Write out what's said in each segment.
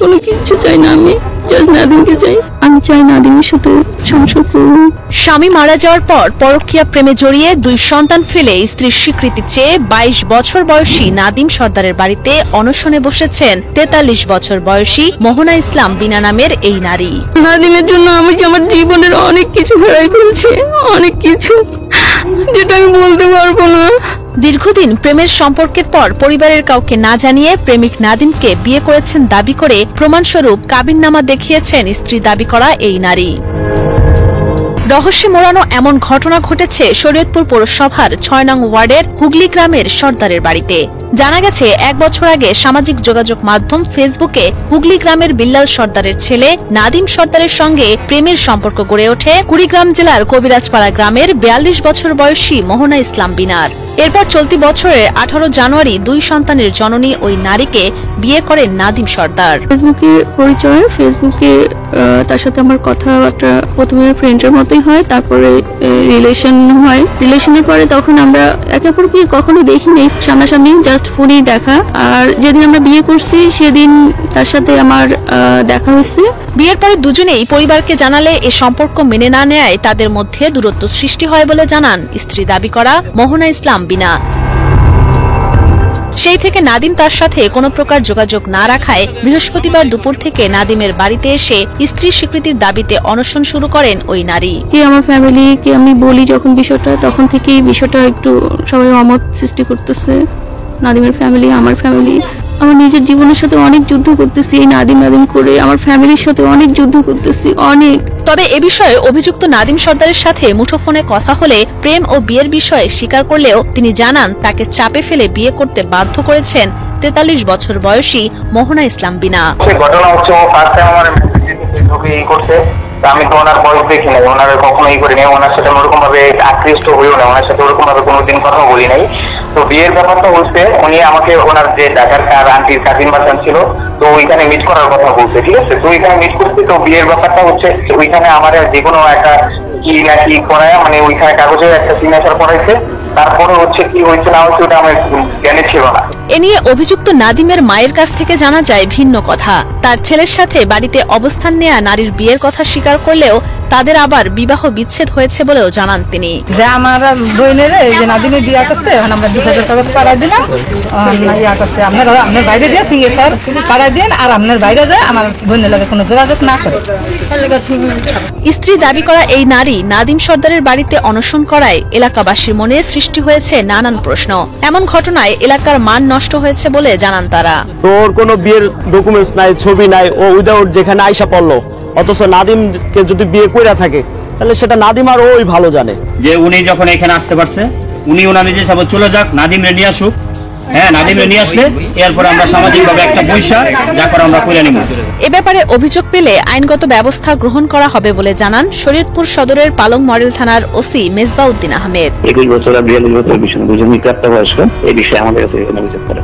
কোনো কিছু চাই না, আমি জাস্ট নাদিমকে চাই। আমি চাই নাদিমের সাথে সংসার করব। স্বামী মারা যাওয়ার পর পরকীয়া প্রেমে জড়িয়ে 2 সন্তান ফেলে স্ত্রীর স্বীকৃতি চেয়ে 22 বছর বয়সী নাদিম সর্দারের বাড়িতে অনশনে বসেছেন 43 বছর বয়সী মোহনা ইসলাম বিনা নামের এই নারী। নাদিমের জন্য আমি আমার জীবনের অনেক কিছু হারাই ফেলছি, অনেক কিছু যেটা আমি বলতে পারবো না। দীর্ঘদিন প্রেমের সম্পর্কের পর পরিবারের কাউকে না জানিয়ে প্রেমিক নাদিমকে বিয়ে করেছেন দাবি করে প্রমাণস্বরূপ কাবিননামা দেখিয়েছেন স্ত্রী দাবি করা এই নারী। রহস্যে মোড়ানো এমন ঘটনা ঘটেছে শরীয়তপুর পৌরসভার 6 নং ওয়ার্ডের হুগলি গ্রামের সর্দারের বাড়িতে। জানা গেছে 1 বছর আগে সামাজিক যোগাযোগ মাধ্যম ফেসবুকে হুগলি গ্রামের বিল্লাল সর্দারের ছেলে নাদিম সর্দারের সঙ্গে প্রেমের সম্পর্ক গড়ে ওঠে কুড়িগ্রাম জেলার কবিরাজপাড়া গ্রামের 42 বছর বয়সী মোহনা ইসলাম বিনার। এরপর চলতি বছরের 18 জানুয়ারি 2 সন্তানের জননী ওই নারীকে বিয়ে করেন নাদিম সর্দার। ফেসবুকে পরিচয়, ফেসবুকে তার সাথে আমার কথাবার্তা প্রথমে ফ্রেন্ডের মতোই হয়, তারপরে রিলেশন হয়। রিলেশনের পরে তখন আমরা একে অপরকে কখনো দেখিনি সামনাসামনি, জাস্ট ফোনেই দেখা। আর যেদিন আমরা বিয়ে করছি সেদিন তার সাথে আমার দেখা হয়েছে। বিয়ের পরে দুজনেই পরিবারকে জানালে এ সম্পর্ক মেনে না নেয় তাদের মধ্যে দূরত্ব সৃষ্টি হয় বলে জানান স্ত্রী দাবি করা মোহনা ইসলাম বিনা। সেই থেকে নাদিম তার সাথে কোনো প্রকার যোগাযোগ না রাখায় বৃহস্পতিবার দুপুর থেকে নাদিমের বাড়িতে এসে স্ত্রীর স্বীকৃতির দাবিতে অনশন শুরু করেন ওই নারী। কে আমার ফ্যামিলি, কে আমি বলি যখন বিষয়টা, তখন থেকেই বিষয়টা একটু সবাই অমত সৃষ্টি করতেছে। নাদিমের ফ্যামিলি, আমার ফ্যামিলি, আমার নিজের জীবনের সাথে অনেক যুদ্ধ করতেছি, এই নাদিম করে আমার ফ্যামিলির সাথে অনেক যুদ্ধ করতেছি, অনেক। তবে এ বিষয়ে অভিযুক্ত নাদিম সর্দারের সাথে মুঠোফোনে কথা হলে প্রেম ও বিয়ের বিষয়ে স্বীকার করলেও তিনি জানান তাকে চাপে ফেলে বিয়ে করতে বাধ্য করেছেন 43 বছর বয়সী মোহনা ইসলাম বিনা। ঘটনা হচ্ছে ও ফার্স্ট টাইম আমার ফেসবুকে করছে, আমি তো ওনার বয়স দেখি নাই, ওনার কখনো করি নাই, ওনার সাথে ওরকম ভাবে আকৃষ্ট হইও না, ওনার সাথে ওরকম ভাবে কোনোদিন কথা বলি নাই। তো বিয়ের ব্যাপারটা হচ্ছে উনি আমাকে ওনার যে ঢাকার আন্টির কাজিন বাসান ছিল, তো ওইখানে মিট করার কথা বলছে, ঠিক আছে। তো ওইখানে মিট করছি, তো বিয়ের ব্যাপারটা হচ্ছে ওইখানে আমার যে কোনো একটা কি না কি করায়, মানে ওইখানে কাগজে একটা সিগনেচার করাইছে, তারপরে হচ্ছে কি হয়েছে না হয়েছে ওটা আমার জ্ঞানে ছিল না। এ নিয়ে অভিযুক্ত নাদিমের মায়ের কাছ থেকে জানা যায় ভিন্ন কথা। তার ছেলের সাথে বাড়িতে অবস্থান নেয়া নারীর বিয়ের কথা স্বীকার করলেও তাদের আবার বিবাহ বিচ্ছেদ হয়েছে বলেও জানান তিনি। যে আমার বোনের এই যে নাদিমের বিয়ে করতে এখন আমরা 2000 টাকা পাড়া দিলাম, ইয়া করতে আপনার বাইরে দিয়ে সিঙ্গেশ্বর পাড়া দিন, আর আপনার বাইরে যায় আমার বোনের লাগে কোনো যোগাযোগ না করে। স্ত্রী দাবি করা এই নারী নাদিম সর্দারের বাড়িতে অনশন করায় এলাকাবাসীর মনে সৃষ্টি হয়েছে নানান প্রশ্ন। এমন ঘটনায় এলাকার মান নষ্ট হয়েছে বলে জানান তারা। তোর কোনো বিয়ের ডকুমেন্টস নাই, ছবি নাই, ও উইদাউট যেখানে আইসা পড়লো, অথচ নাদিমকে যদি বিয়ে কইরা থাকে তাহলে সেটা নাদিম আর ওই ভালো জানে যে উনি যখন এখানে আসতে পারছে, উনি ওনার নিজে চাপ চলে যাক, নাদিমরে নিয়ে আসুক। হ্যাঁ, নাদিমরে নিয়ে আসলে এরপর আমরা সামাজিকভাবে একটা পয়সা যা করে আমরা করে নিব। এ ব্যাপারে অভিযোগ পেলে আইনগত ব্যবস্থা গ্রহণ করা হবে বলে জানান শরীয়তপুর সদরের পালং মডেল থানার ওসি মেজবাউদ্দিন আহমেদ। 21 বছর আর 42 বছর দুজনই প্রাপ্তবয়স্ক, এই বিষয়ে আমাদের কাছে অভিযোগ করে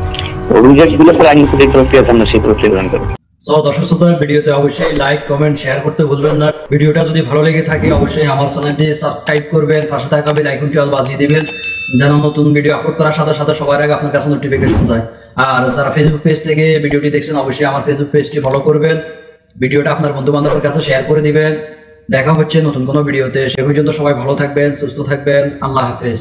অভিযোগগুলো পরে আইনগত যে প্রক্রিয়া আমরা সেই প্রক্রিয়া গ্রহণ করব। সো দর্শক শ্রোতা, ভিডিওতে অবশ্যই লাইক, কমেন্ট, শেয়ার করতে ভুলবেন না। ভিডিওটা যদি ভালো লেগে থাকে অবশ্যই আমার চ্যানেলটি সাবস্ক্রাইব করবেন, পাশে থাকা বেল আইকনটি অল বাজিয়ে দিবেন যেন নতুন ভিডিও আপলোড করার সাথে সাথে সবার আগে আপনার কাছে নোটিফিকেশন যায়। আর যারা ফেসবুক পেজ থেকে ভিডিওটি দেখছেন অবশ্যই আমার ফেসবুক পেজটি ফলো করবেন, ভিডিওটা আপনার বন্ধু বান্ধবের কাছে শেয়ার করে দিবেন। দেখা হচ্ছে নতুন কোনো ভিডিওতে, সে পর্যন্ত সবাই ভালো থাকবেন, সুস্থ থাকবেন। আল্লাহ হাফেজ।